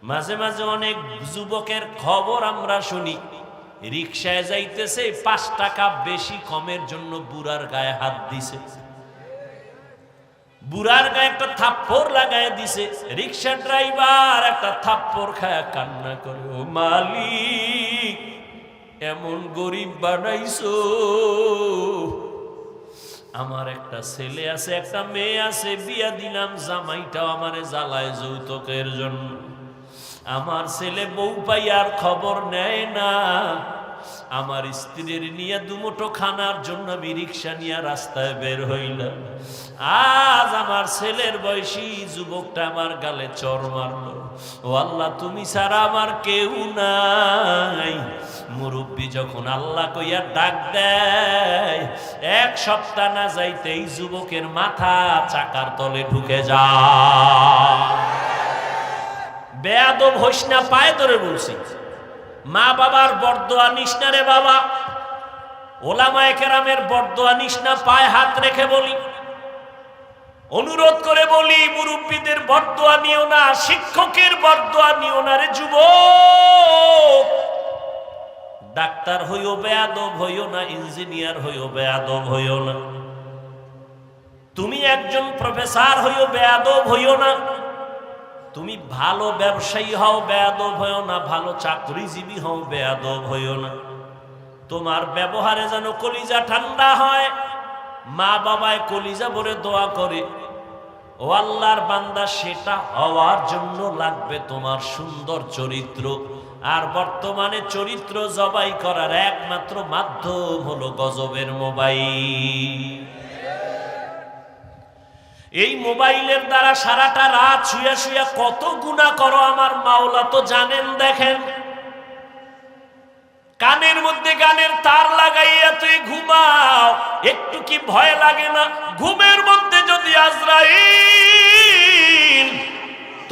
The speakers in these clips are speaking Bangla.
মাঝে মাঝে অনেক যুবকের খবর আমরা শুনি, রিকশায় যাইতেছে 5 টাকা বেশি কমের জন্য বুড়ার গায়ে হাত দিছে, বুড়ার গায়ে একটা থাপ্পড় লাগায় দিছে। রিকশা ড্রাইভার একটা থাপ্পড় খায় কান্না করে, ও মালিক এমন গরিব বানাইছো, আমার একটা ছেলে আছে একটা মেয়ে আছে, বিয়া দিলাম, জামাইটাও আমারে জ্বালায় যৌতুকের জন্য, আমার ছেলে বউ পাই আর খবর নেয় না, আমার স্ত্রীর নিয়ে দুমুঠো খানার জন্য আমি রিক্সা নিয়ে রাস্তায় বের হইলাম, আজ আমার ছেলের বয়সী যুবকটা আমার গালে চর মারলো, ও আল্লাহ তুমি ছাড়া আমার কেউ নাই। মুরব্বী যখন আল্লাহ কইয়া ডাক দেয়, 1 সপ্তাহ না যাইতেই যুবকের মাথা চাকার তলে ঢুকে যায়। বেয়াদব হইস না, পায়ে ধরে বলছি, মা বাবার বরদোয়া নিস না রে বাবা, ওলামায়ে কেরামের বরদোয়া নিস না, পায়ে হাত রেখে বলি, অনুরোধ করে বলি, মুরব্বীদের বরদোয়া নিও না, শিক্ষকের বরদোয়া নিও না রে যুবক। ডাক্তার হইও বেয়াদব হইও না, ইঞ্জিনিয়ার হইও বেয়াদব হইও না, তুমি একজন প্রফেসর হইও বেয়াদব হইও না, তুমি ভালো ব্যবসায়ী হও বেয়াদব হইও না, ভালো চাকরিজীবী হও বেয়াদব হইও না। তোমার ব্যবহারে যেন কলিজা ঠান্ডা হয়, মা বাবায় কলিজা ভরে দোয়া করে, ও আল্লাহর বান্দা সেটা হওয়ার জন্য লাগবে তোমার সুন্দর চরিত্র। আর বর্তমানে চরিত্র জবাই করার একমাত্র মাধ্যম হলো গজবের মোবাইল। এই মোবাইলের দ্বারা সারাটা রাত শুয়ে শুয়ে কত গুনাহ করো আমার মাওলা তো জানেন। দেখেন, কানের মধ্যে গানের তার লাগাইয়া তুই ঘুমাও, একটু কি ভয় লাগে না? ঘুমের মধ্যে যদি আজরাইল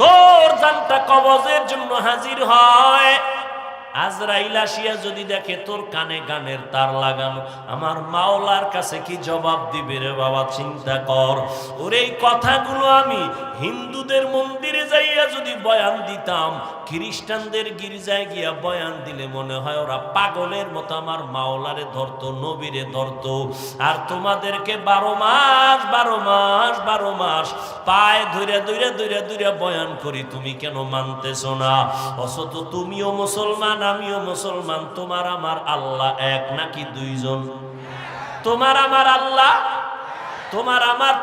তোর জানটা কবজের জন্য হাজির হয়, আজরাইল আসিয়া যদি দেখে তোর কানে গানের তার লাগানো, আমার মাওলার কাছে কি জবাব দিবে রে বাবা? চিন্তা কর। ওর এই কথাগুলো আমি হিন্দুদের মন্দিরে যাইয়া যদি বয়ান দিতাম, খ্রিস্টানদের গির্জায় গিয়া বয়ান দিলে মনে হয় ওরা পাগলের মতো আমার মাওলারে ধরতো, নবীরে ধরতো। আর তোমাদেরকে 12 মাস পায়ে ধরে বয়ান করি, তুমি কেন মানতেছো না? অথচ তুমিও মুসলমান, আমিও মুসলমান, তোমার আমার আল্লাহ এক নাকি 2 জন? তোমার আমার আল্লাহ,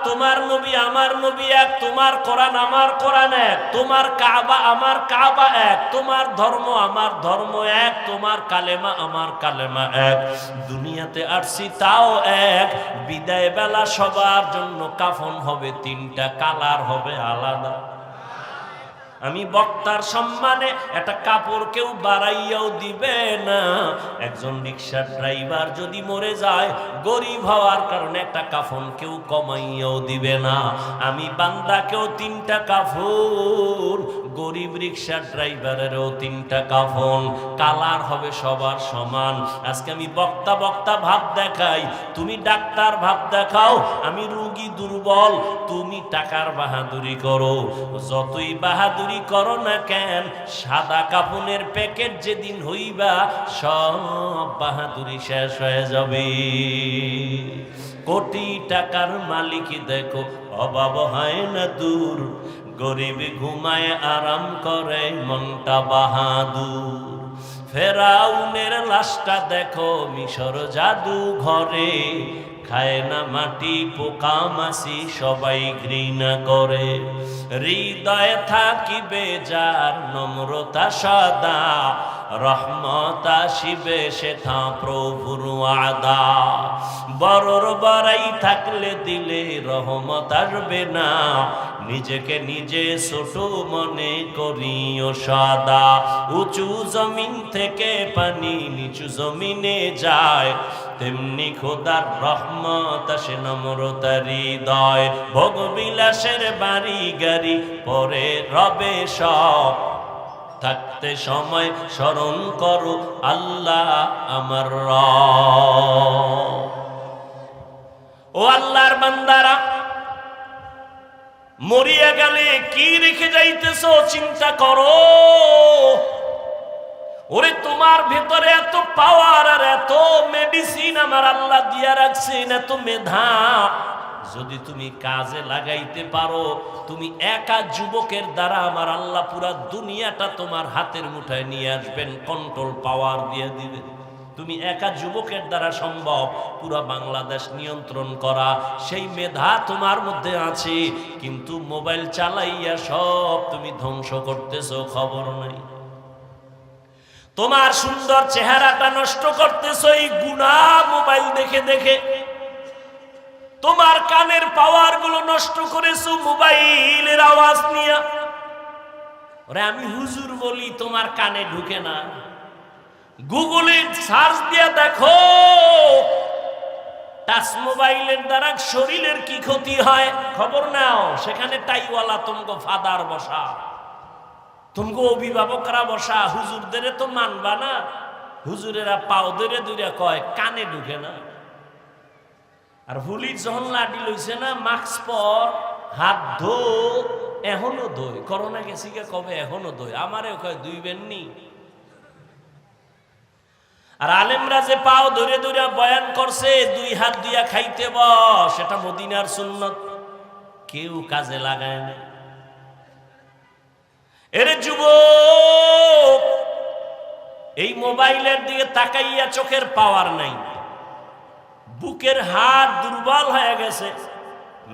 তোমার নবী আমার নবী এক, তোমার কোরআন আমার কোরআন এক, তোমার কাবা আমার কাবা এক, তোমার ধর্ম আমার ধর্ম এক, তোমার কালেমা আমার কালেমা এক। দুনিয়াতে আসছি তাও এক। বিদায় বেলা সবার জন্য কাফন হবে 3টা, কালার হবে আলাদা। আমি বক্তার সম্মানে একটা কাপড় কেউ বাড়াইয়াও দিবে না। একজন রিক্সা ড্রাইভার যদি মরে যায়, গরিব হওয়ার কারণে একটা কাফন কেউ কমাইয়াও দিবে না। আমি বান্দাকেও 3টা কাফন, গরিব রিক্সা ড্রাইভারেরও 3টা কাফন, কালার হবে সবার সমান। আজকে আমি বক্তা ভাব দেখাই, তুমি ডাক্তার ভাব দেখাও, আমি রোগী দুর্বল, তুমি টাকার বাহাদুরি করো। যতই বাহাদুরি করো না কেন, সাদা কাফনের প্যাকেট যেদিন হইবা সব বাহাদুরি শেষ হয়ে যাবে। কোটি টাকার মালিক দেখো অভাব হয় না দূর, গরিব ঘুমায় আরাম করে মনটা বাহাদুর। ফেরাউনের লাশটা দেখো মিশর জাদু ঘরে, খায় না মাটি পোকা মাছি সবাই ঘৃণা করে। হৃদয়ে থাকিবে যার নম্রতা সদা, রহমত আসিবে সেথা প্রভুর ওয়াদা। বড়র বড়াই থাকলে দিলে রহমত আসবে না, নিজেকে নিজে ছোট মনে করিও সদা। উঁচু জমিন থেকে পানি নিচু জমিনে যায়, তেমনি খোদার রহমত আসে নম্রতার হৃদয়। ভোগ বিলাসের বাড়ি গাড়ি পরে রবে সব, থাকতে সময় স্মরণ করো আল্লাহ আমার রব। ও আল্লাহর বান্দারা, মরিয়া গেলে কি রেখে যাইতেছো চিন্তা করো। ওরে তোমার ভেতরে এত পাওয়ার আর এত মেডিসিন আমার আল্লাহ দিয়া রাখছেন, এত মেধা, যদি তুমি কাজে লাগাইতে পারো, তুমি একা যুবকের দ্বারা আমার আল্লাহ পুরা দুনিয়াটা তোমার হাতের মুঠায় নিয়ে আসবেন, কন্ট্রোল পাওয়ার দিয়ে দিবেন। তুমি একা যুবকের দ্বারা সম্ভব পুরা বাংলাদেশ নিয়ন্ত্রণ করা, সেই মেধা তোমার মধ্যে আছে, কিন্তু মোবাইল চালাইয়া সব তুমি ধ্বংস করতেছো, খবর নাই। তোমার সুন্দর চেহারাটা নষ্ট করতেছো এই গুনাহ মোবাইল দেখে দেখে। তোমার কানের পাওয়ার গুলো নষ্ট করেছো মোবাইলের আওয়াজ নিয়ে। ওরে আমি হুজুর বলি, তোমার কানে ঢুকে না। গুগলে সার্চ দিয়ে দেখো টাচ মোবাইলের দ্বারা শরীরের কি ক্ষতি হয়, খবর নাও। সেখানে টাইওয়ালা তুমগো ফাদার বসা, তুমগো অভিভাবকরা বসা, হুজুরদের তো মানবা না। হুজুরেরা পাও ধরে দূরে কয় কানে ঢুকে না। আর হুলির যখন লাডি লইছে না, মাস্ক পর, হাত ধো, এখনো ধোয়। করোনা গেছি কে কবে, এখনো ধোয়। আমারেও কয় দুইবেন নি। আর আলেমরা যে পাও ধরে ধরে বয়ান করছে, দুই হাত দিয়া খাইতে বস, সেটা মদিনার সুন্নত, কেউ কাজে লাগায় না। এরে যুবক, এই মোবাইলের দিকে তাকাইয়া চোখের পাওয়ার নাই, বুকের হাত দুর্বল হয়ে গেছে,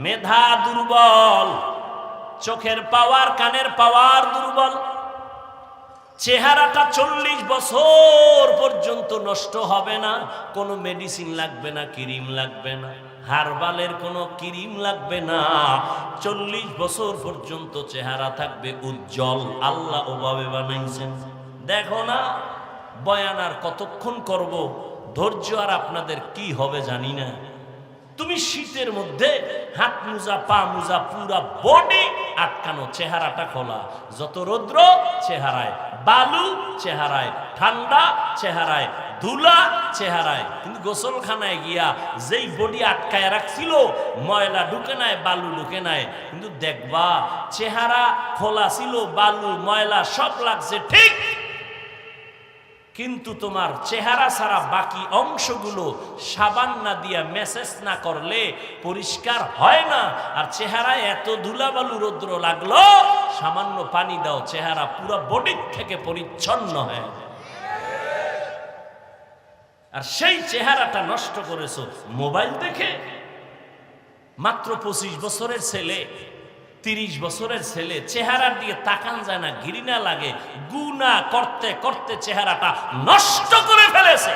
মেধা দুর্বল, চোখের পাওয়ার, কানের পাওয়ার দুর্বল, চেহারাটা 40 বছর পর্যন্ত নষ্ট হবে না, কোনো মেডিসিন লাগবে না, ক্রিম লাগবে না, হারবালের কোনো ক্রিম লাগবে না, 40 বছর পর্যন্ত চেহারা থাকবে উজ্জ্বল। আল্লাহ ওভাবে বানাইছেন। দেখো না বয়ান আর কতক্ষণ করব, ধৈর্য আর আপনাদের কি হবে জানি না। তুমি শীতের মধ্যে হাত মোজা, পা মোজা, পুরা বডি আটকানো, চেহারাটা খোলা, যত রৌদ্র চেহারায়, বালু চেহারায়, ঠান্ডা চেহারায়, ধুলা চেহারায়, কিন্তু গোসলখানায় গিয়া যেই বডি আটকায় রাখছিল, ময়লা ঢুকে নাই, বালু ঢুকে নাই, কিন্তু দেখবা চেহারা খোলা ছিল, বালু ময়লা সব লাগছে ঠিক, কিন্তু তোমার চেহারা ছাড়া বাকি অংশগুলো সাবান না দিয়া মেসেজ না করলে পরিষ্কার হয় না। আর চেহারায় এত ধুলাবালু রৌদ্র লাগলো, সামান্য পানি দাও, চেহারা পুরো বডি থেকে পরিচ্ছন্ন হয়। আর সেই চেহারাটা নষ্ট করেছো মোবাইল দেখে। মাত্র 25 বছরের ছেলে, 30 বছরের ছেলে, চেহারার দিকে তাকান যায় না, ঘৃণা লাগে, গুনাহ করতে করতে চেহারাটা নষ্ট করে ফেলেছে।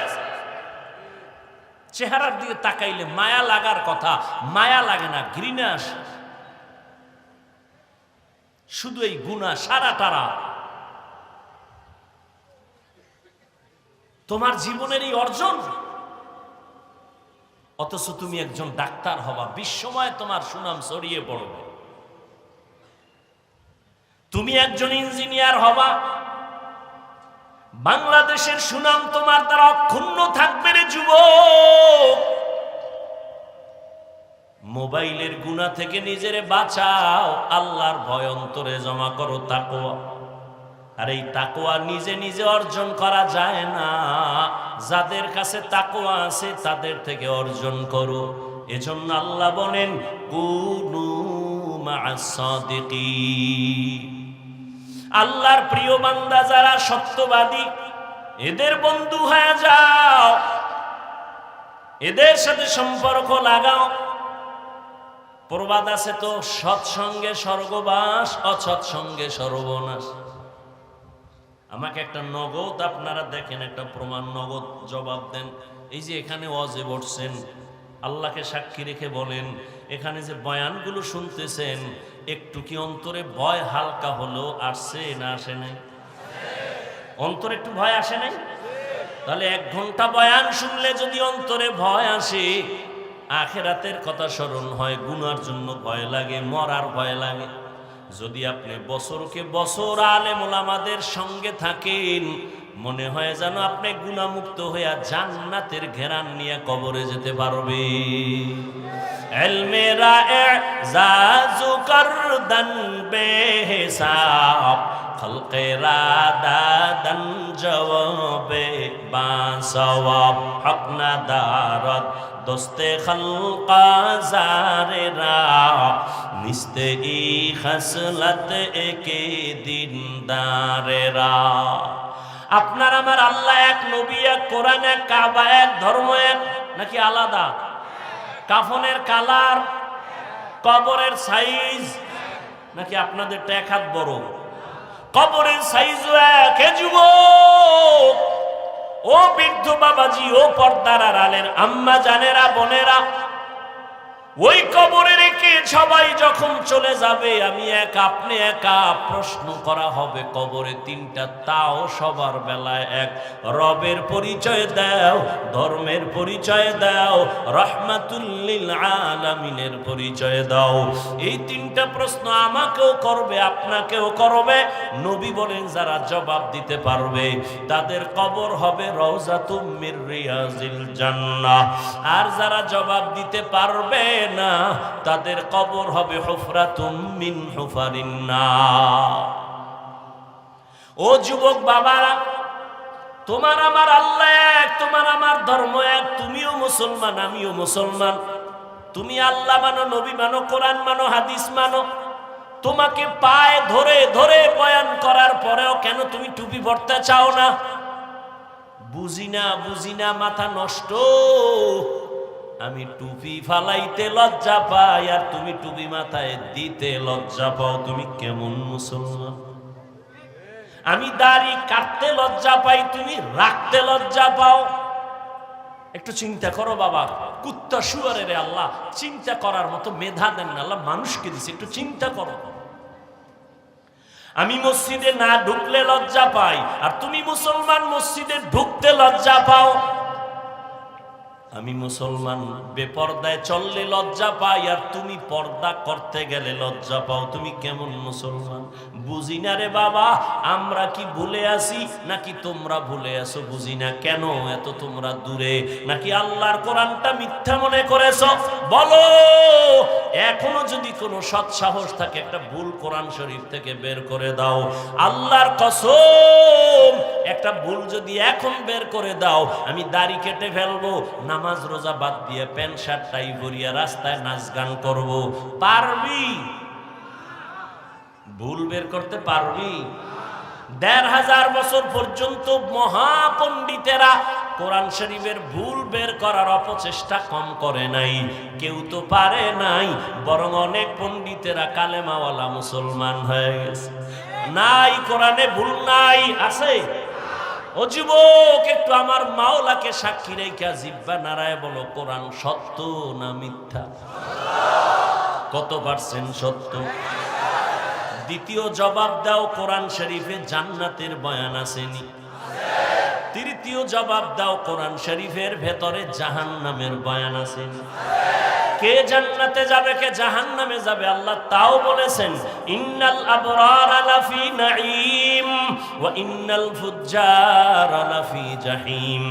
চেহারার দিকে তাকাইলে মায়া লাগার কথা, মায়া লাগে না, ঘৃণা আসে। শুধু এই গুনাহ সারাটারা তোমার জীবনের এই অর্জন, অথচ তুমি একজন ডাক্তার হবা, বিশ্বময় তোমার সুনাম ছড়িয়ে পড়বে। তুমি একজন ইঞ্জিনিয়ার হবা, বাংলাদেশের সুনাম তোমার দ্বারা অক্ষুণ্ণ থাকবে রে যুবক। মোবাইলের গুনাহ থেকে নিজেরে বাঁচাও, আল্লাহর ভয় অন্তরে জমা করো, তাকওয়া। আর এই তাকওয়া নিজে নিজে অর্জন করা যায় না, যাদের কাছে তাকওয়া আছে তাদের থেকে অর্জন করো। এজন্য আল্লাহ বলেন কুনু মা'আস সাদিকিন। আল্লাহর প্রিয় বান্দা যারা সত্যবাদী, এদের বন্ধু হয়ে যাও, এদের সাথে সম্পর্ক লাগাও। প্রবাদ আছে তো, সৎসঙ্গে স্বর্গবাস, অসৎ সঙ্গে সর্বনাশ। আমাকে একটা নগদ আপনারা দেখেন, একটা প্রমাণ নগদ জবাব দেন। এই যে এখানে ওয়াজে বসছেন, আল্লাহকে সাক্ষী রেখে বলেন, এখানে যে বয়ানগুলো শুনতেছেন, একটু কি অন্তরে ভয় হালকা হলো আসছে না আসে নাই? অন্তরে একটু ভয় আসে নাই? তাহলে 1 ঘন্টা বয়ান শুনলে যদি অন্তরে ভয় আসে, আখিরাতের কথা স্মরণ হয়, গুনার জন্য ভয় লাগে, মরার ভয় লাগে। যদি আপনি বছরকে বছর আলেম ওলামাদের সঙ্গে থাকেন, মনে হয় যেন আপনি গুনাহমুক্ত হইয়া জান্নাতের ঘেরান নিয়ে কবরে যেতে পারবে। ইলমে রা'ই জাজু করদান বেহিসাব, খলকেরা দাদান জবাবে বা সওয়াব হক না দারত দোস্তে খলকা জারেরা নিস্তে ই খসলত একে দিনদারেরা। আপনার আমার আল্লাহ এক, নবী এক, কোরআন এক, কাবা এক, ধর্ম এক, নাকি আলাদা? কাফনের কালার, কবরের সাইজ নাকি আপনাদেরটা এক হাত বড়? কবরের সাইজও এক। হে যুবক, ও বৃদ্ধ বাবাজি, ও পর্দার আড়ালের আম্মা জানেরা, বোনেরা, ওই কবরে রেখে সবাই যখন চলে যাবে, আমি এক, আপনি একা, প্রশ্ন করা হবে কবরে তিনটা, তাও সবার বেলায় এক। রবের পরিচয় দাও, ধর্মের পরিচয় দাও, রহমাতুল লিল আলামিনের পরিচয় দাও। এই তিনটা প্রশ্ন আমাকেও করবে, আপনাকেও করবে। নবী বলেন যারা জবাব দিতে পারবে তাদের কবর হবে রওজাতুম মির রিয়াজিল জান্নাহ, আর যারা জবাব দিতে পারবে না তাদের কবর হবে হুফরাতুম মিন হুফারিন নার। ও যুবক বাবারা, তোমার আমার আল্লাহ এক, তোমার আমার ধর্ম এক, তুমিও মুসলমান আমিও মুসলমান। তুমি আল্লাহ মানো, নবী মানো, কোরআন মানো, হাদিস মানো। তোমাকে পায়ে ধরে ধরে বয়ান করার পরেও কেন তুমি টুপি পরতে চাও না? বুঝি না, বুঝি না, মাথা নষ্ট। আমি টুপি ফালাইতে লজ্জা পাই আর তুমি টুপি মাথায় দিতে লজ্জা পাও, তুমি কেমন মুসলমান? আমি দাড়ি কাটতে লজ্জা পাই, তুমি রাখতে লজ্জা পাও। একটু চিন্তা করো বাবা, কুত্তা শুয়ারের আল্লাহ চিন্তা করার মতো মেধা দেন না, আল্লাহ মানুষকে দিছে, একটু চিন্তা করো। আমি মসজিদে না ঢুকলে লজ্জা পাই আর তুমি মুসলমান মসজিদে ঢুকতে লজ্জা পাও। আমি মুসলমান বেপর্দায় চললে লজ্জা পাই আর তুমি পর্দা করতে গেলে লজ্জা পাও, তুমি কেমন মুসলমান? বুঝি না রে বাবা, আমরা কি ভুলে আসি নাকি তোমরা ভুলে আসো? বুঝি না কেন এত তোমরা দূরে, নাকি আল্লাহর কোরআনটা মিথ্যা মনে করেছো? বলো, এখনো যদি কোনো সৎ সাহস থাকে একটা ভুল কোরআন শরীফ থেকে বের করে দাও। আল্লাহর কসম, একটা ভুল যদি এখন বের করে দাও, আমি দাড়ি কেটে ফেলবো, নামাজ রোজা বাদ দিয়ে প্যান্ট শার্ট টাই পরিয়া রাস্তায় নাচ গান করব। পারবি? ভুল বের করতে পারবি? ১৫০০ বছর পর্যন্ত মহাপণ্ডিতেরা কোরআন শরীফের ভুল বের করার অপচেষ্টা কম করে নাই, কেউ তো পারে নাই, বরং অনেক পণ্ডিতেরা কালেমাওয়ালা মুসলমান হয়ে গেছে। নাই, কোরআনে ভুল নাই, আছে? ও যুবক, একটু আমার মাওলাকে সাক্ষী রেখা জিহ্বা নাড়ায় বলো, কোরআন সত্য না মিথ্যা? কত পার্সেন্ট সত্য? দ্বিতীয় জবাব দাও, কোরআন শরীফে জান্নাতের বয়ান আসেনি? তৃতীয় জবাব দাও, কোরআন শরীফের ভেতরে জাহান্নামের বয়ান আসেনি? কে জান্নাতে যাবে, কে জাহান্নামে যাবে আল্লাহ তাও বলেছেন, ইন্নাল আবরারা লাফি নাঈম ওয়া ইন্নাল ফুজ্জারা লাফি জাহিম।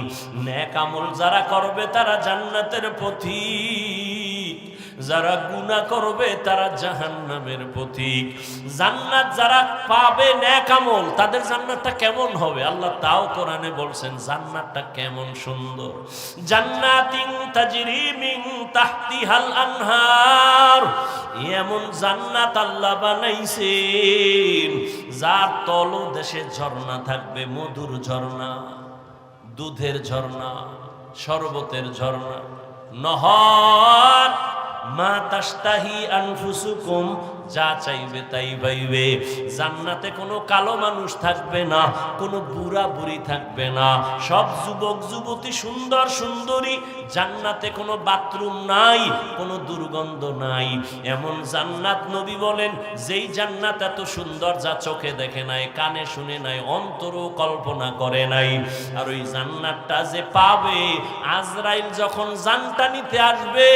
নেক আমল যারা করবে তারা জান্নাতের পথিক, যারা গুনাহ করবে তারা জাহান্নামের পথিক। জান্নাত যারা পাবে নেক আমল, তাদের জান্নাতটা কেমন হবে আল্লাহ তাও কোরআনে বলছেন, জান্নাতটা কেমন সুন্দর। জান্নাতিন তাজরি মিন তাহতিহাল আনহার, এমন জান্নাত আল্লাহ বানাইছেন যার তলদেশে ঝর্ণা থাকবে, মধুর ঝর্ণা, দুধের ঝর্ণা, শরবতের ঝর্ণা, নহর, মা তাশতাহি আনফুসুকুম, যা চাইবে তাই পাইবে। জান্নাতে কোনো কালো মানুষ থাকবে না, কোনো বুড়া বুড়ি থাকবে না, সব যুবক যুবতী, সুন্দর সুন্দরী। জান্নাতে কোনো বাথরুম নাই, কোনো দুর্গন্ধ নাই। এমন জান্নাত নবী বলেন, যেই জান্নাত এত সুন্দর যা চোখে দেখে নাই, কানে শুনে নাই, অন্তরও কল্পনা করে নাই। আর ওই জান্নাতটা যে পাবে, আজরাইল যখন জানটা নিতে আসবে,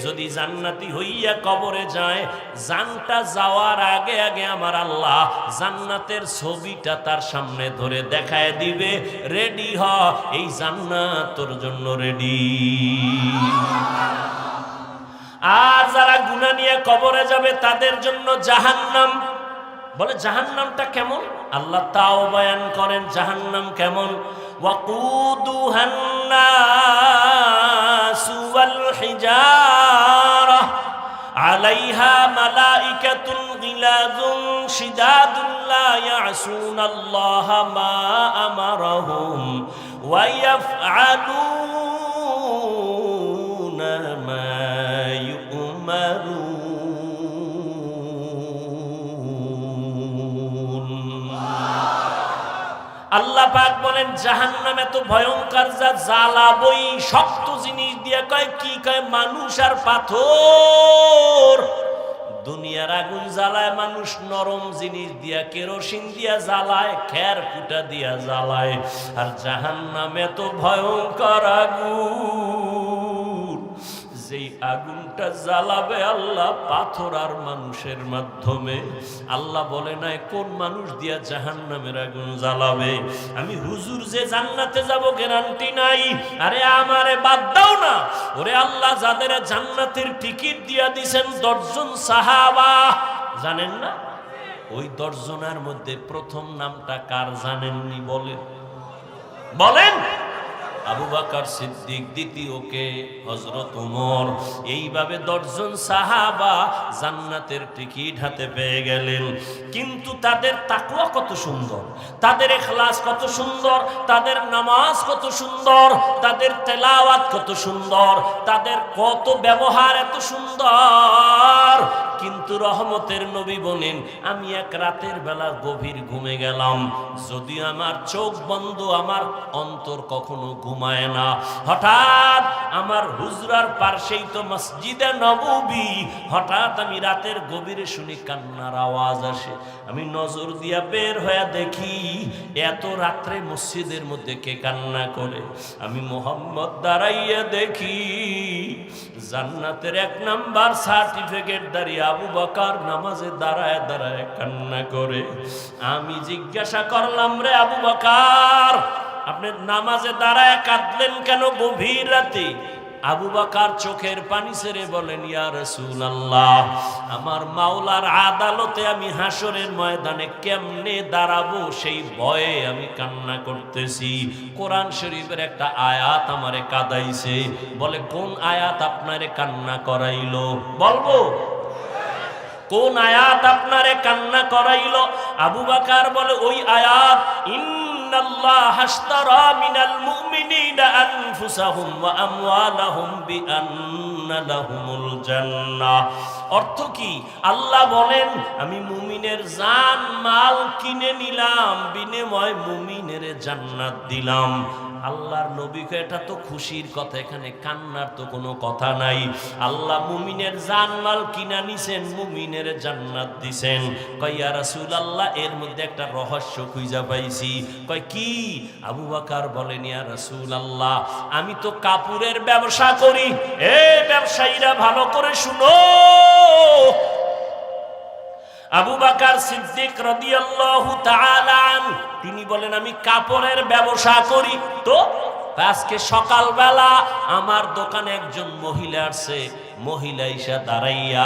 যদি জান্নাতি হইয়া কবরে যায়, জানটা যাওয়ার আগে আগে আমার আল্লাহ জান্নাতের ছবিটা তার সামনে ধরে দেখায় দিবে, রেডি হ, এই জান্নাত তোর জন্য রেডি। আর যারা গুনাহ নিয়ে কবরে যাবে তাদের জন্য জাহান্নাম। বলে জাহান্নামটা কেমন? আল্লাহ তাও বয়ান করেন জাহান্নাম কেমন। ওয়াকুদুহান নাসু ওয়াল হিজারা আলাইহা মালাইকাতুন গিলাযুন শিদাদুন লা ইয়াসুনাল্লাহা মা আমারাহুম ওয়া ইয়াফআলুনা মা ইউমারুন। আল্লাহ পাক বলেন জাহান্নাম এত ভয়ঙ্কর, যা জ্বালাবই শক্ত জিনিস দিয়ে। কয় কি? কয় মানুষ আর পাথর। দুনিয়ার আগুন জ্বালায় মানুষ নরম জিনিস দিয়া, কেরোসিন দিয়া জ্বালায়, খের কুটা দিয়া জ্বালায়। আর জাহান্নাম এত ভয়ঙ্কর আগুন, যেই আগুনটা জ্বালাবে আল্লাহ পাথর আর মানুষের মাধ্যমে। আল্লাহ বলে নাই কোন মানুষ দিয়া জাহান্নামের আগুন জ্বালাবে। আমি হুজুর যে জান্নাতে যাব গ্যারান্টি নাই। আরে আমারে বাদ দাও না। ওরে আল্লাহ যাদের জান্নাতের টিকিট দিয়া দিছেন 10 জন সাহাবা, জানেন না? ওই 10 জনের মধ্যে প্রথম নামটা কার জানেননি? বলেন বলেন। আবু বকর সিদ্দিক, দ্বিতীয়কে হযরত ওমর। এইভাবে 10 জন সাহাবা জান্নাতের টিকিট হাতে পেয়ে গেলেন। কিন্তু তাদের তাকওয়া কত সুন্দর, তাদের ইখলাস কত সুন্দর, তাদের নামাজ কত সুন্দর, তাদের তেলাওয়াত কত সুন্দর, তাদের কত ব্যবহার এত সুন্দর। কিন্তু রহমতের নবী বলেন আমি এক রাতের বেলা গভীর ঘুমে গেলাম, যদি আমার চোখ বন্ধ, আমার অন্তর কখনো ঘুমায় না। হঠাৎ আমার হুজরার পাশেই তো মসজিদে নববী, হঠাৎ আমি রাতের গভীরে শুনি কান্নার আওয়াজ আসে। আমি নজর দিয়া বের হয়ে দেখি এত রাত্রে মসজিদের মধ্যে কে কান্না করে। আমি মোহাম্মদ দাঁড়াইয়া দেখি জান্নাতের 1 নাম্বার সার্টিফিকেট দাঁড়িয়ে আবু বকর নামাজে দাঁড়ায় দাঁড়ায় কান্না করে। আমি জিজ্ঞাসা করলাম, রে আবু বকর, আপনি নামাজে দাঁড়ায় কাঁদলেন কেন গভীর রাতে? আবু বকর চোখের পানি ছেড়ে বলেন, ইয়া রাসূলুল্লাহ, আমার মাওলার আদালতে আমি হাসরের ময়দানে কেমনে দাঁড়াবো সেই ভয়ে আমি কান্না করতেছি। কোরআন শরীফের একটা আয়াত আমারে কাঁদাইছে। বলে কোন আয়াত আপনারে কান্না করাইলো? বলবো কোন আয়াত আপনারে কান্না করাইলো? আবু বকর বলে ওই আয়াত, ইন্নাল্লাহা আশতারা মিনাল মুমিনিনা আনফুসাহুম ওয়া আমওয়ালাহুম বিআন্না লাহুমুল জান্নাহ। অর্থ কি? আল্লাহ বলেন আমি মুমিনের জান মাল কিনে নিলাম, বিনিময়ে মুমিনের জান্নাত দিলাম। আল্লাহর নবীকে এটা তো খুশির কথা, এখানে কান্নার তো কোনো কথা নাই। আল্লাহ মুমিনের জানমাল কিনা নিছেন, মুমিনের জান্নাত দিছেন। কয় ইয়া রাসূলুল্লাহ, এর মধ্যে একটা রহস্য খুঁজে পাইছি। কয় কি? আবু বকর বলেন, ইয়া রাসূলুল্লাহ, আমি তো কাপড়ের ব্যবসা করি। ব্যবসায়ীরা ভালো করে শুনো। আবু বকর সিদ্দিক রাদিয়াল্লাহু তাআলা আনহু তিনি বলেন আমি কাপড়ের ব্যবসা করি। তো আজকে সকালবেলা আমার দোকানে একজন মহিলা আসছে। মহিলা ইসা দাঁড়াইয়া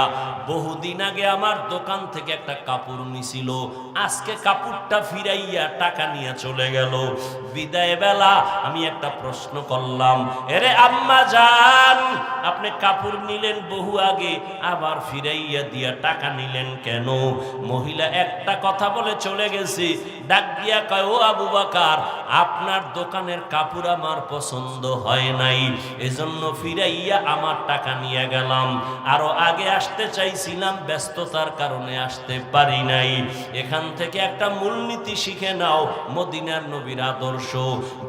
বহুদিন আগে আমার দোকান থেকে একটা কাপড় নিছিল, আজকে কাপড়টা ফিরাইয়া টাকা নিয়ে চলে গেল। বিদায় বেলা আমি একটা প্রশ্ন করলাম, এরে আম্মা জান, আপনি কাপড় নিলেন বহু আগে, আবার ফিরাইয়া দিয়া টাকা নিলেন কেন? মহিলা একটা কথা বলে চলে গেছে। ডাক দিয়া কয়, ও আবু বকর, আপনার দোকানের কাপড় আমার পছন্দ হয় নাই, এজন্য ফিরাইয়া আমার টাকা নিয়ে গেলাম। আরো আগে আসতে চাইছিলাম, ব্যস্ততার কারণে আসতে পারি নাই। এখান থেকে একটা মূলনীতি শিখে নাও, মদিনার নবীর আদর্শ।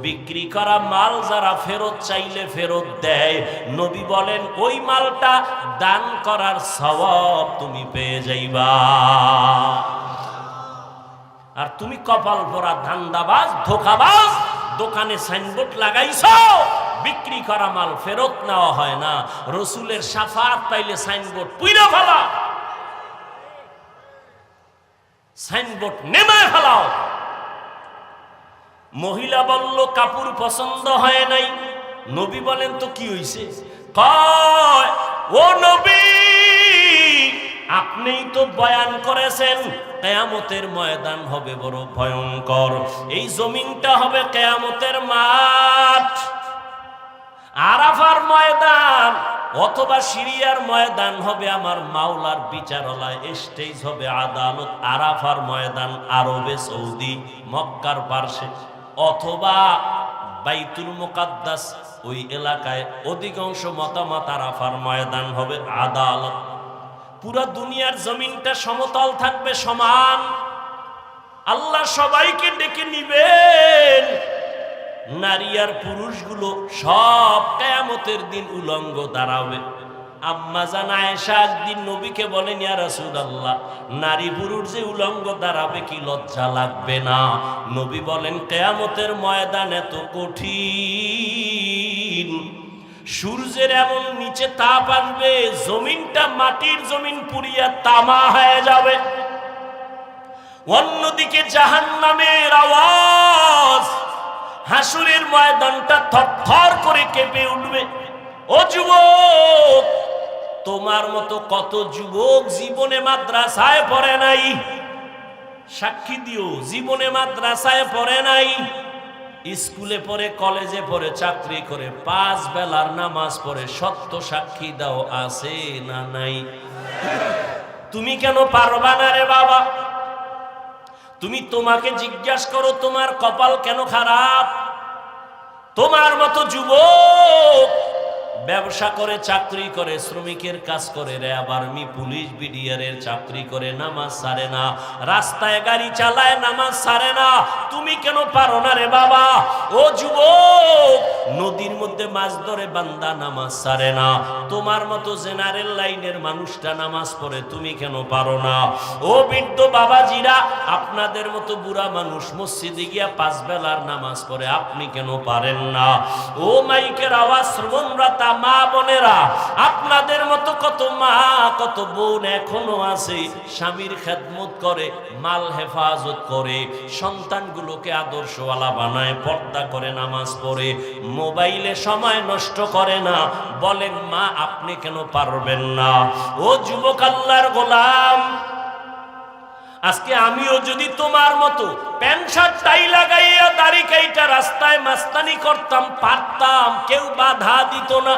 বিক্রি করা মাল যারা ফেরত চাইলে ফেরত দেয়, নবী বলেন ওই মালটা দান করার সওয়াব তুমি পেয়ে যাইবা। আর তুমি কপাল ভরা ধান্দাবাজ, ধোঁকাবাজ, দোকানে সাইনবোর্ড লাগাইছো বিক্রি করা মাল ফেরত নেওয়া হয় না। রসুলের শাফাত পাইলে সাইনবোর্ড পুইরা ফেলা, সাইনবোর্ড নেমায় ফেলাও। মহিলা বলল কাপড় পছন্দ হয় নাই। নবী বলেন তো কি হইছে? কয়, ও নবী, আপনিই তো বয়ান করেছেন কিয়ামতের ময়দান হবে বড় ভয়ঙ্কর। এই জমিনটা হবে কিয়ামতের মাঠ, আরাফার ময়দান অথবা সিরিয়ার ময়দান হবে আমার মাওলার বিচারালয়, স্টেজ হবে আদালত। আরাফার ময়দান আরবে সৌদি মক্কার পার্শ্বে অথবা বাইতুল মুকাদ্দাস ওই এলাকায় অধিকাংশ মতামত আরাফার ময়দান হবে আদালত। পুরা দুনিয়ার জমিনটা সমতল থাকবে, সমান। আল্লাহ সবাইকে ডেকে নিবেন, নারী আর পুরুষগুলো সব কিয়ামতের দিন উলঙ্গ দাঁড়াবে। আম্মা জান আয়েশা একদিন নবীকে বলেন, ইয়া রাসূলুল্লাহ, নারী পুরুষ যে উলঙ্গ দাঁড়াবে কি লজ্জা লাগবে না? নবী বলেন, কিয়ামতের ময়দান এত কঠিন, সূর্যের এমন নিচে তাপ আসবে, জমিনটা মাটির জমিন পুড়িয়া তামা হয়ে যাবে। অন্যদিকে জাহান্নামের আওয়াজ, হাসুরের ময়দানটা থরথর করে কেঁপে উঠবে। ও যুবক, তোমার মতো কত যুবক জীবনে মাদ্রাসায় পড়ে নাই, সাক্ষী দিও, জীবনে মাদ্রাসায় পড়ে নাই, স্কুলে পড়ে, কলেজে পড়ে, চাকরি করে, 5 বেলার নামাজ পড়ে, সত্য সাক্ষী দাও, আছে না নাই? তুমি কেন পারবা না রে বাবা? তুমি তোমাকে জিজ্ঞাসা করো, তোমার কপাল কেন খারাপ? তোমার মতো যুবক ব্যবসা করে, চাকরি করে, শ্রমিকের কাজ করে, র্যাব, আর্মি, পুলিশ, বিডিআরের চাকরি করে, নামাজ ছাড়ে না, রাস্তায় গাড়ি চালায়, নামাজ ছাড়ে না। তুমি কেন পারো না রে বাবা? ও যুবক, নদীর মধ্যে মাছ ধরে বান্দা নামাজ ছাড়ে না, তোমার মতো জেনারেল লাইনের মানুষটা নামাজ পড়ে, তুমি কেন পারো না? ও বৃদ্ধ বাবাজিরা, আপনাদের মতো বুড়া মানুষ মসজিদে গিয়া 5 বেলার নামাজ পড়ে, আপনি কেন পারেন না? ও মাইকের আওয়াজ শ্রবণরতা মা বোনেরা, আপনাদের মতো কত মা, কত বোন এখনো আছে, স্বামীর খেদমত করে, মাল হেফাজত করে, সন্তানগুলোকে আদর্শওয়ালা বানায়, পর্দা করে, নামাজ পড়ে, মোবাইলে সময় নষ্ট করে না। বলেন মা, আপনি কেন পারবেন না? ও যুবক আল্লাহর গোলাম, আজকে আমিও যদি তোমার মতো প্যান্ট শার্ট টাই লাগাইয়া দাড়ি কাইটা রাস্তায় মাস্তানি করতাম, পারতাম, কেউ বাধা দিত না।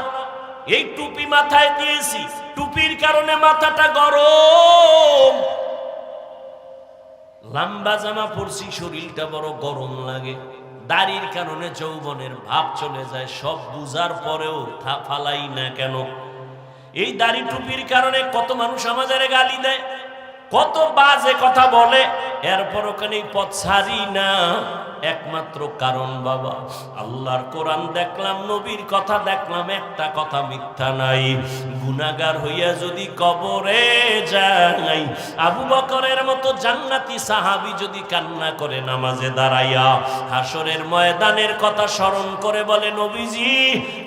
এই টুপি মাথায় দিয়েছি, টুপির কারণে মাথাটা গরম, লম্বা জামা পরছি, শরীরটা বড় গরম লাগে, দাড়ির কারণে যৌবনের ভাব চলে যায়। সব বুঝার পরেও ফালাই না কেন? এই দাড়ি টুপির কারণে কত মানুষ আমাদের গালি দেয়, কত বাজে কথা বলে, এরপর ওখানে পথ ছাড়ি না। একমাত্র কারণ বাবা, আল্লাহর কোরআন দেখলাম, নবীর কথা দেখলাম, একটা কথা মিথ্যা নাই। গুনাহগার হইয়া যদি কবরে যাই, আবু বকরের মতো জান্নাতি সাহাবী যদি কান্না করে নামাজে দাঁড়াইয়া, হাসরের ময়দানের কথা স্মরণ করে বলে, নবীজি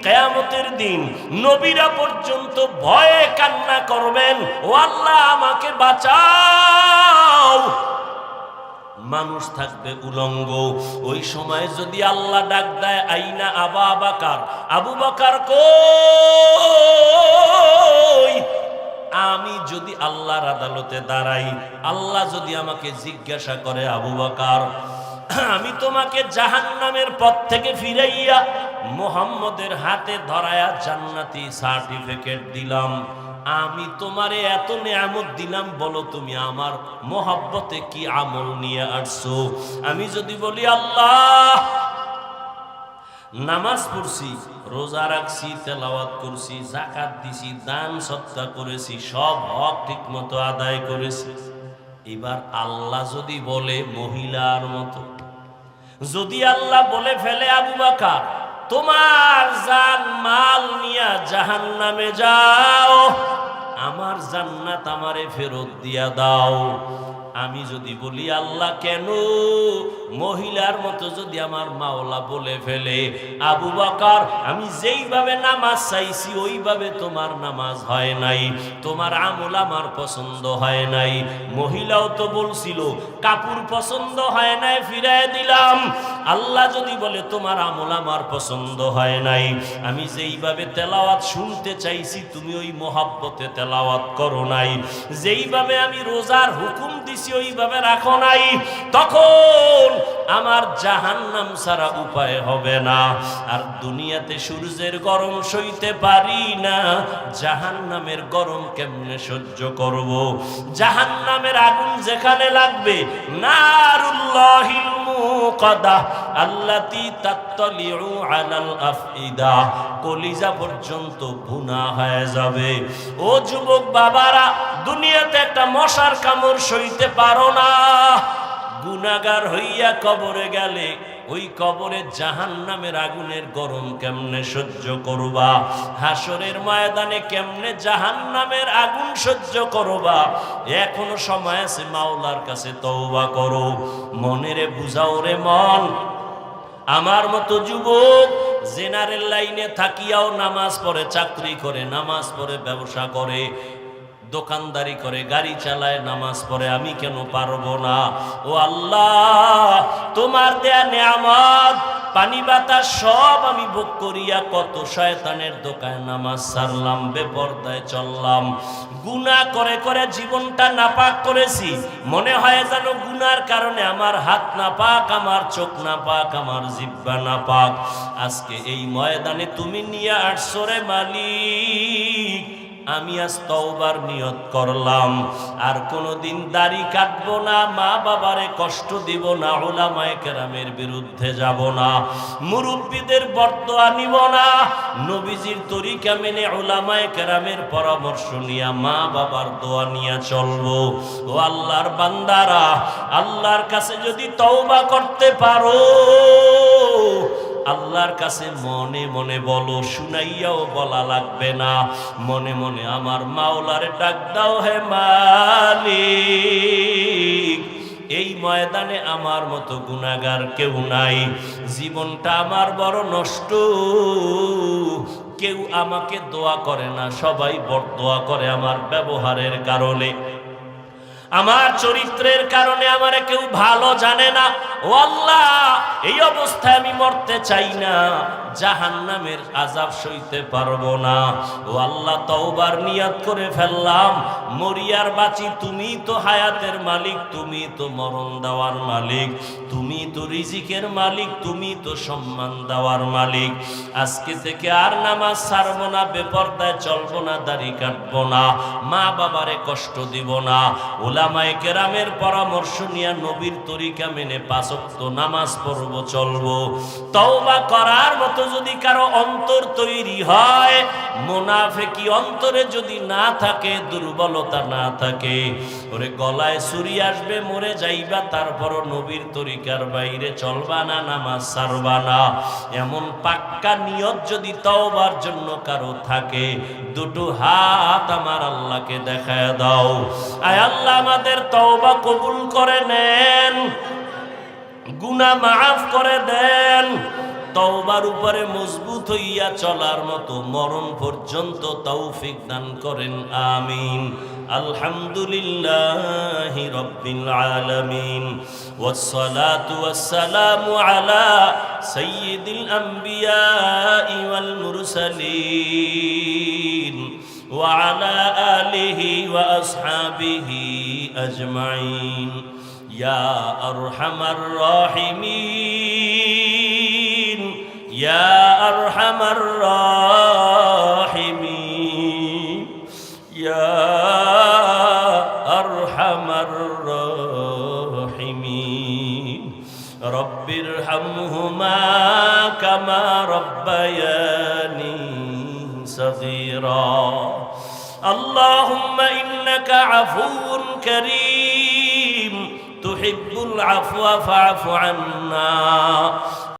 কিয়ামতের দিন নবীরা পর্যন্ত ভয়ে কান্না করবেন, ও আল্লাহ আমাকে বাঁচাও। মানুষ থাকবে উলঙ্গ। ওই সময় যদি আল্লাহ ডাক দেয়, আইনা আবা বাকার, আবু বকর কই? আমি যদি আল্লাহর আদালতে দাঁড়াই, আল্লাহ যদি আমাকে জিজ্ঞাসা করে, আবু বকর, আমি তোমাকে জাহান্নামের পথ থেকে ফিরাইয়া মুহাম্মদের হাতে ধরায়া জান্নাতি সার্টিফিকেট দিলাম, আমি তোমারে এত নেয়ামত দিলাম, বলো তুমি আমার মোহাব্বতে কি আমল নিয়ে আসছো? আমি যদি বলি, আল্লাহ নামাজ পড়ছি, রোজা রাখছি, তেলাওয়াত করছি, যাকাত দিছি, দান সদকা করেছি, সব হক ঠিক মতো আদায় করেছি, এবার আল্লাহ যদি বলে মহিলার মতো, যদি আল্লাহ বলে ফেলে, আবু বকর তোমার জান মাল নিয়া জাহান্নামে যাও, আমার জান্নাত আমারে ফেরত দিয়া দাও, আমি যদি বলি, আল্লাহ কেন? মহিলার মতো যদি আমার মাওলা বলে ফেলে, আবু বকর আমি যেইভাবে নামাজ চাইছি ওইভাবে তোমার নামাজ হয় নাই, তোমার আমল আমার পছন্দ হয় নাই। মহিলাও তো বলছিল, কাপড় পছন্দ হয় নাই, ফিরায় দিলাম। আল্লাহ যদি বলে তোমার আমল আমার পছন্দ হয় নাই, আমি যেইভাবে তেলাওয়াত শুনতে চাইছি তুমি ওই মহাব্বতে তেলাওয়াত করো নাই, যেইভাবে আমি রোজার হুকুম দিছি ওইভাবে রাখো নাই, তখন আমার জাহান্নাম ছাড়া উপায় হবে না। আর দুনিয়াতে সূর্যের গরম সইতে পারি না, জাহান্নামের গরম কেমনে সহ্য করব? জাহান্নামের আগুন যেখানে লাগবে, নারুল্লাহিল মুকাদা আল্লাতী তাত্তালিউ আলাল আফইদা, কলিজা পর্যন্ত ভুনা হয়ে যাবে। ও যুবক বাবারা, দুনিয়াতে একটা মশার কামড় সইতে পারো না, গুনাহগার হইয়া কবরে গেলে ওই কবরে জাহান্নামের আগুনের গরম কেমনে সহ্য করবা? হাসরের ময়দানে কেমনে জাহান্নামের আগুন সহ্য করবা? এখনো সময় আছে, মাওলার কাছে তওবা করো, মনেরে বুঝাও রে মন। আমার মতো যুবক জেনারেল লাইনে থাকিয়াও নামাজ পড়ে, চাকরি করে, নামাজ পড়ে, ব্যবসা করে, দোকানদারি করে, গাড়ি চালায়, নামাজ পড়ে, আমি কেন পারবো না? ও আল্লাহ, তোমার দেয়া নেয়ামত পানি বাতাস সব আমি ভোগ করিয়া কত শয়তানের দোকানে নামাজ ছাড়লাম, বেপরদায় চললাম, গুনাহ করে করে জীবনটা নাপাক করেছি। মনে হয় যেন গুনার কারণে আমার হাত নাপাক, আমার চোখ নাপাক, আমার জিহ্বা নাপাক। আজকে এই ময়দানে তুমি নিয়ে আসছো রে মালিক, আমি আজ তওবার নিয়ত করলাম, আর কোনোদিন দাড়ি কাটবো না, মা বাবারে কষ্ট দিব না, উলামায়ে কেরামের বিরুদ্ধে যাব না, মুরব্বীদের বরদোয়া নিব না, নবীজির তরিকা মেনে উলামায়ে কেরামের পরামর্শ নিয়া মা বাবার দোয়া নিয়ে চলবো। ও আল্লাহর বান্দারা, আল্লাহর কাছে যদি তওবা করতে পারো, আল্লাহর কাছে মনে মনে বলো, শুনাইয়াও বলা লাগবে না, মনে মনে আমার মাওলারে ডাক দাও, হে মালিক, এই ময়দানে আমার মতো গুনাহগার কেউ নাই, জীবনটা আমার বড় নষ্ট, কেউ আমাকে দোয়া করে না, সবাই বরদোয়া করে আমার ব্যবহারের কারণে, আমার চরিত্রের কারণে আমারে কেউ ভালো জানে না। ও আল্লাহ, এই অবস্থায় আমি মরতে চাই না, জাহান্নামের আযাব সইতে পারবো না। ও আল্লাহ, তওবার নিয়ত করে ফেললাম, মরিয়ার বাঁচি, তুমি তো হায়াতের মালিক, তুমি তো মরণ দেওয়ার মালিক, তুমি তো রিজিকের মালিক, তুমি তো সম্মান দেওয়ার মালিক। আজকে থেকে আর নামাজ ছাড়বো না, বেপরদায় চলবো না, দাড়ি কাটবো না, মা বাবারে কষ্ট দিব না, উলামায়ে কেরামের পরামর্শ নিয়ে নবীর তরিকা মেনে 5 ওয়াক্ত নামাজ পড়বো, চলবো। তওবা করার মতো যদি কারো অন্তর তৈরি হয়, মুনাফিকি অন্তরে যদি না থাকে, দুর্বলতা না থাকে, ওরে গলায় ছুরি আসবে, মরে যাইবা, তারপরও নবীর তরিকার বাইরে চলবা না, নামাজ ছাড়বা না, এমন পাক্কা নিয়ত যদি তওবার জন্য কারো থাকে, দুটো হাত আমার আল্লাহকে দেখায় দাও। আয় আল্লাহ, আমাদের তওবা কবুল করে নেন, গুনাহ মাফ করে দেন, তওবার উপরে মজবুত হইয়া চলার মতো মরণ পর্যন্ত তৌফিক দান করেন, আমিন। আলহামদুলিল্লাহি রাব্বিল আলামিন, ওয়াসসালাতু ওয়াসসালামু আলা সাইয়্যিদিল আমবিয়াই ওয়াল মুরসালিন ওয়া আলা আলিহি ওয়া আসহাবিহি আজমাইন। ইয়া আরহামার রাহিমিন, ইয়া আরহামার রাহিমিন, ইয়া আরহামার রাহিমিন। রব্বিরহামহুমা কামা রব্বায়ানি সগীরা। আল্লাহুম্মা ইন্নাকা আফুউন কারীম তুহিব্বুল আফওয়া ফা'ফু আন্না।